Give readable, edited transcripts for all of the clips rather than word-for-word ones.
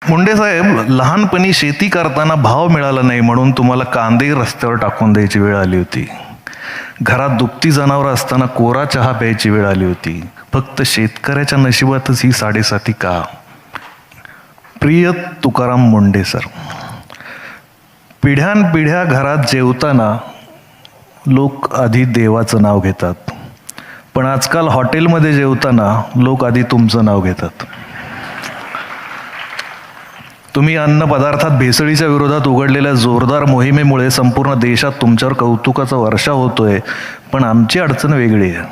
मुंडे साहेब, लहानपणी शेती करताना भाव मिळाला नाही म्हणून तुम्हाला कांदे रस्त्यावर टाकून द्यायची वेळ आली होती. घरात दुभती जनावरं असताना कोरा चहा प्यायची वेळ आली होती. फक्त शेतकऱ्याच्या नशिबातच ही साडेसाती का? प्रिय तुकाराम मुंडे सर, पिढ्यानपिढ्या घरात जेवताना लोक आधी देवाचं नाव घेतात, पण आजकाल हॉटेलमध्ये जेवताना लोक आधी तुमचं नाव घेतात. तुम्ही अन्न पदार्थात भेसळीच्या विरोधात उघडलेल्या जोरदार मोहिमेमुळे संपूर्ण देशात तुमच्यावर कौतुकाचा वर्षाव होतोय, पण आमची अडचण वेगळी आहे.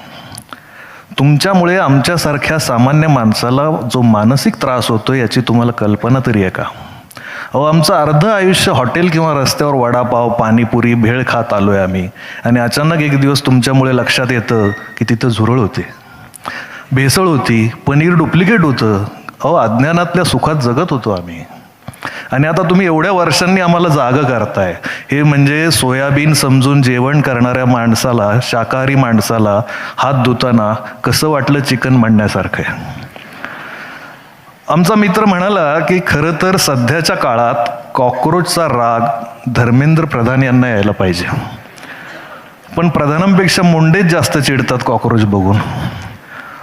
तुमच्यामुळे आमच्यासारख्या सामान्य माणसाला जो मानसिक त्रास होतोय याची तुम्हाला कल्पना तरी आहे का? अहो, आमचं अर्ध आयुष्य हॉटेल किंवा रस्त्यावर वडापाव, पाणीपुरी, भेळ खात आलोय आम्ही, आणि अचानक एक दिवस तुमच्यामुळे लक्षात येतं की तिथं झुरळ होते, भेसळ होती, पनीर डुप्लिकेट होतं. अहो, अज्ञानातल्या सुखात जगत होतो आम्ही, आणि आता तुम्ही एवढ्या वर्षांनी आम्हाला जागं करताय. हे म्हणजे सोयाबीन समजून जेवण करणाऱ्या माणसाला, शाकाहारी माणसाला हात धुताना कसं वाटलं चिकन म्हणण्यासारखं आहे. आमचा मित्र म्हणाला की खरं तर सध्याच्या काळात कॉक्रोचचा राग धर्मेंद्र प्रधान यांना यायला पाहिजे, पण प्रधानांपेक्षा मुंडेच जास्त चिडतात कॉक्रोच बघून.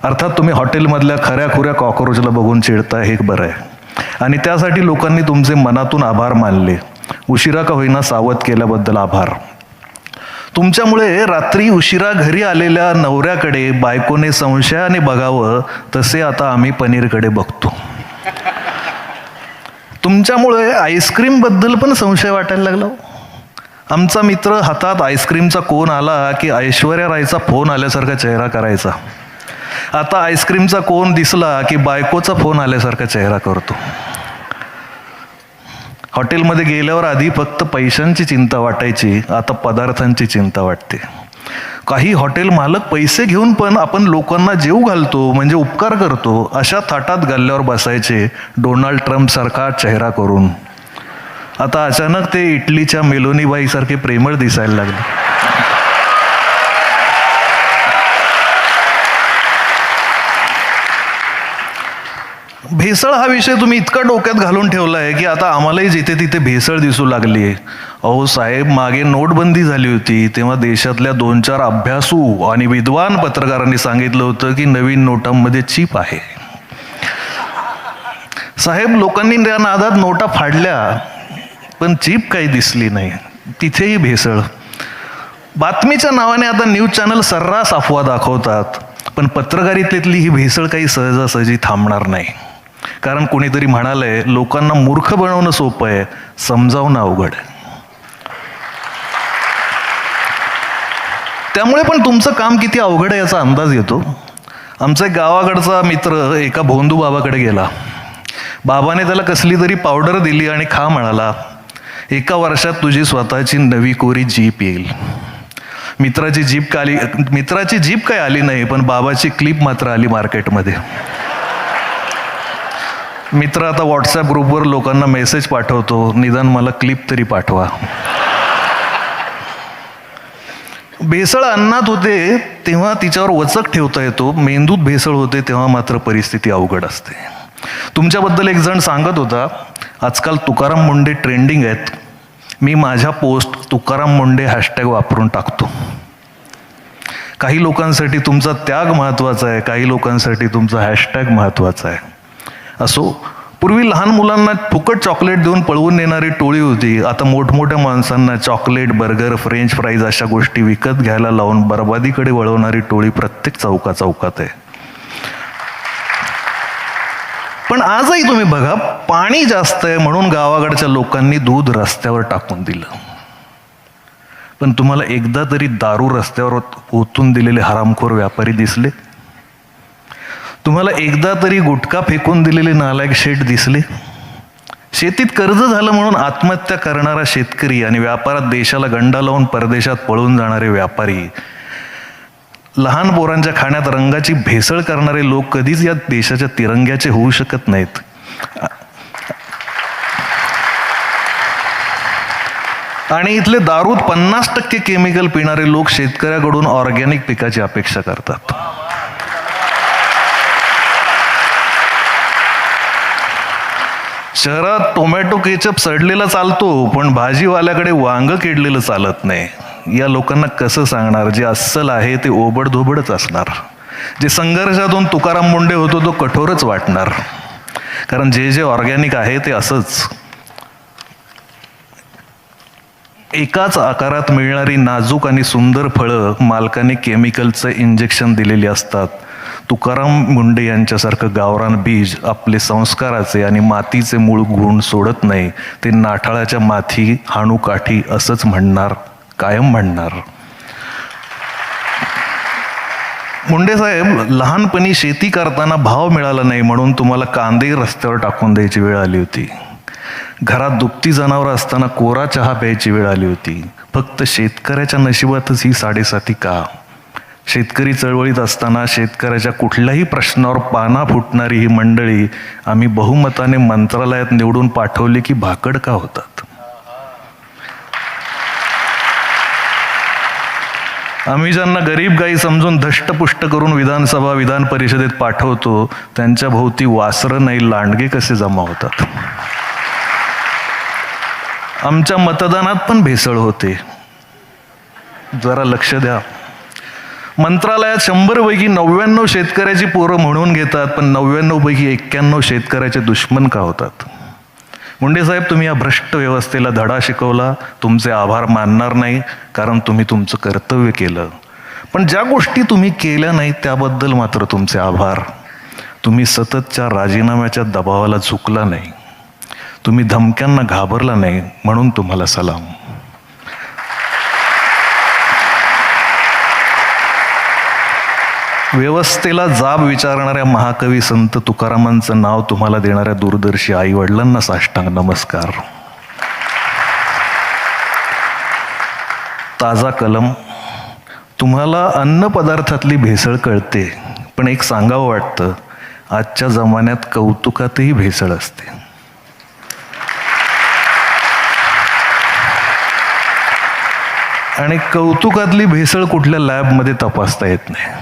अर्थात तुम्ही हॉटेलमधल्या खऱ्याखुऱ्या कॉक्रोचला बघून चिडता, हे बरं आहे, आणि त्यासाठी लोकांनी तुमचे मनातून आभार मानले. उशिरा का होईना सावध केल्याबद्दल आभार. तुमच्यामुळे रात्री उशिरा घरी आलेल्या नवऱ्याकडे बायकोने संशयाने बघावं, तसे आता आम्ही पनीरकडे बघतो. तुमच्यामुळे आईस्क्रीम बद्दल पण संशय वाटायला लागला. आमचा मित्र हातात आईस्क्रीमचा कोन आला की ऐश्वर्या रायचा फोन आल्यासारखा चेहरा करायचा. आता आईस्क्रीमचा कोन दिसला की बायकोचा फोन आल्यासारखा चेहरा करतो. हॉटेलमध्ये गेल्यावर आधी फक्त पैशांची चिंता वाटायची, आता पदार्थांची चिंता वाटते. काही हॉटेल मालक पैसे घेऊन पण आपण लोकांना जेवू घालतो म्हणजे उपकार करतो अशा थाटात गल्ल्यावर बसायचे, डोनाल्ड ट्रम्प सारखा चेहरा करून. आता अचानक ते इटलीच्या मेलोनीबाई सारखे प्रेमळ दिसायला लागले. भेसळ हा विषय तुम्ही इतका डोक्यात घालून ठेवला आहे की आता आम्हालाही जिथे तिथे भेसळ दिसू लागली आहे. अहो साहेब, मागे नोटबंदी झाली होती तेव्हा देशातल्या 2-4 अभ्यासू आणि विद्वान पत्रकारांनी सांगितलं होतं की नवीन नोटांमध्ये चिप आहे. साहेब, लोकांनी त्या नादात नोटा फाडल्या, पण चिप काही दिसली नाही, तिथेही भेसळ. बातमीच्या नावाने आता न्यूज चॅनल सर्रास अफवा दाखवतात, पण पत्रकारितेतली ही भेसळ काही सहजासहजी थांबणार नाही. कारण कोणीतरी म्हणालंय, लोकांना मूर्ख बनवणं सोपं आहे, समजावणं अवघड आहे. त्यामुळे पण तुमचं काम किती अवघड आहे याचा अंदाज येतो. आमचा एक गावाकडचा मित्र एका भोंदू बाबाकडे गेला. बाबाने त्याला कसली तरी पावडर दिली आणि खा म्हणाला. 1 वर्षात तुझी स्वतःची नवी कोरी जीप येईल. मित्राची जीप काय आली नाही, पण बाबाची क्लिप मात्र आली मार्केटमध्ये. मित्र आता व्हॉट्सॲप ग्रुपवर लोकांना मेसेज पाठवतो, निदान मला क्लिप तरी पाठवा. भेसळ अन्नात होते तेव्हा तिच्यावर वचक ठेवता येतो, मेंदूत भेसळ होते तेव्हा मात्र परिस्थिती अवघड असते. तुमच्याबद्दल एक जण सांगत होता, आजकाल तुकाराम मुंडे ट्रेंडिंग आहेत. मी माझ्या पोस्ट तुकाराम मुंडे हॅशटॅग वापरून टाकतो. काही लोकांसाठी तुमचा त्याग महत्त्वाचा आहे, काही लोकांसाठी तुमचा हॅशटॅग महत्त्वाचा आहे. असो, पूर्वी लहान मुलांना फुकट चॉकलेट देऊन पळवून नेणारी टोळी होती. आता मोठमोठ्या माणसांना चॉकलेट, बर्गर, फ्रेंच फ्राईज अशा गोष्टी विकत घ्यायला लावून बरबादीकडे वळवणारी टोळी प्रत्येक चौकात आहे. पण आजही तुम्ही बघा, पाणी जास्त आहे म्हणून गावाकडच्या लोकांनी दूध रस्त्यावर टाकून दिलं. पण तुम्हाला एकदा तरी दारू रस्त्यावर ओतून दिलेले हरामखोर व्यापारी दिसले? तुम्हाला एकदा तरी गुटखा फेकून दिलेले नालायक शेठ दिसले? शेतीत कर्ज झालं म्हणून आत्महत्या करणारा शेतकरी आणि व्यापारात देशाला गंडा लावून परदेशात पळून जाणारे व्यापारी, लहान पोरांच्या खाण्यात रंगाची भेसळ करणारे लोक कधीच या देशाच्या तिरंग्याचे होऊ शकत नाहीत. आणि इथले दारूत 50% केमिकल पिणारे लोक शेतकऱ्याकडून ऑर्गॅनिक पिकाची अपेक्षा करतात. शहरात टोमॅटो केचप सडलेला चालतो, पण भाजीवाल्याकडे वांग किडलेलं चालत नाही. या लोकांना कसं सांगणार? जे अस्सल आहे ते ओबडधोबडच असणार. जे संघर्षातून तुकाराम मुंडे होतो तो कठोरच वाटणार. कारण जे जे ऑर्गॅनिक आहे ते असंच. एकाच आकारात मिळणारी नाजूक आणि सुंदर फळं मालकाने केमिकलचं इंजेक्शन दिलेली असतात. तुकाराम मुंडे यांच्यासारखं गावरान बीज आपले संस्काराचे आणि मातीचे मूळ गुण सोडत नाही. ते नाठाळाच्या माथी हाणू काठी असंच म्हणणार, कायम म्हणणार. मुंडे साहेब, लहानपणी शेती करताना भाव मिळाला नाही म्हणून तुम्हाला कांदे रस्त्यावर टाकून द्यायची वेळ आली होती. घरात दुभती जनावरं असताना कोरा चहा प्यायची वेळ आली होती. फक्त शेतकऱ्याच्या नशिबातच ही साडेसाती का? शेतकरी चळवळीत असताना शेतकऱ्याच्या कुठल्याही प्रश्नावर पाना फुटणारी ही मंडळी आम्ही बहुमताने मंत्रालयात निवडून पाठवले की भाकड का होतात? आम्ही ज्यांना गरीब गाई समजून धष्टपुष्ट करून विधानसभा विधान परिषदेत पाठवतो त्यांच्या भोवती वासरं नाही लांडगे कसे जमा होतात? आमच्या मतदानात पण भेसळ होते. जरा लक्ष द्या. मंत्रालयात 100 पैकी 99 शेतकऱ्याची पोरं म्हणून घेतात, पण 99 पैकी 91 शेतकऱ्याचे दुश्मन का होतात? मुंडे साहेब, तुम्ही या भ्रष्ट व्यवस्थेला धडा शिकवला. तुमचे आभार मानणार नाही, कारण तुम्ही तुमचं कर्तव्य केलं. पण ज्या गोष्टी तुम्ही केल्या नाहीत त्याबद्दल मात्र तुमचे आभार. तुम्ही सततच्या राजीनाम्याच्या दबावाला झुकला नाही. तुम्ही धमक्यांना घाबरला नाही, म्हणून तुम्हाला सलाम. व्यवस्थेला जाब विचारणाऱ्या महाकवी संत तुकारामांचं नाव तुम्हाला देणाऱ्या दूरदर्शी आई वडिलांना साष्टांग नमस्कार. ताजा कलम. तुम्हाला अन्न पदार्थातली भेसळ कळते, पण एक सांगावं वाटतं, आजच्या जमान्यात कौतुकातही भेसळ असते. आणि कौतुकातली भेसळ कुठल्या लॅबमध्ये तपासता येत नाही.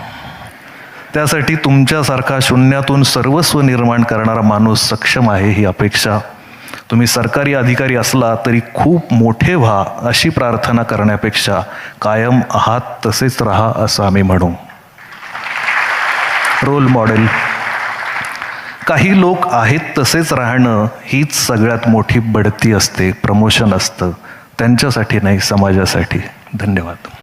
त्यासाठी तुमच्यासारखा शून्यातून सर्वस्व निर्माण करणारा माणूस सक्षम आहे ही अपेक्षा. तुम्ही सरकारी अधिकारी असला तरी खूप मोठे व्हा अशी प्रार्थना करण्यापेक्षा कायम आहात तसेच राहा असं आम्ही म्हणू. Role model. काही लोक आहेत तसेच राहणं हीच सगळ्यात मोठी बढती असते, प्रमोशन असतं. त्यांच्यासाठी नाही, समाजासाठी. धन्यवाद.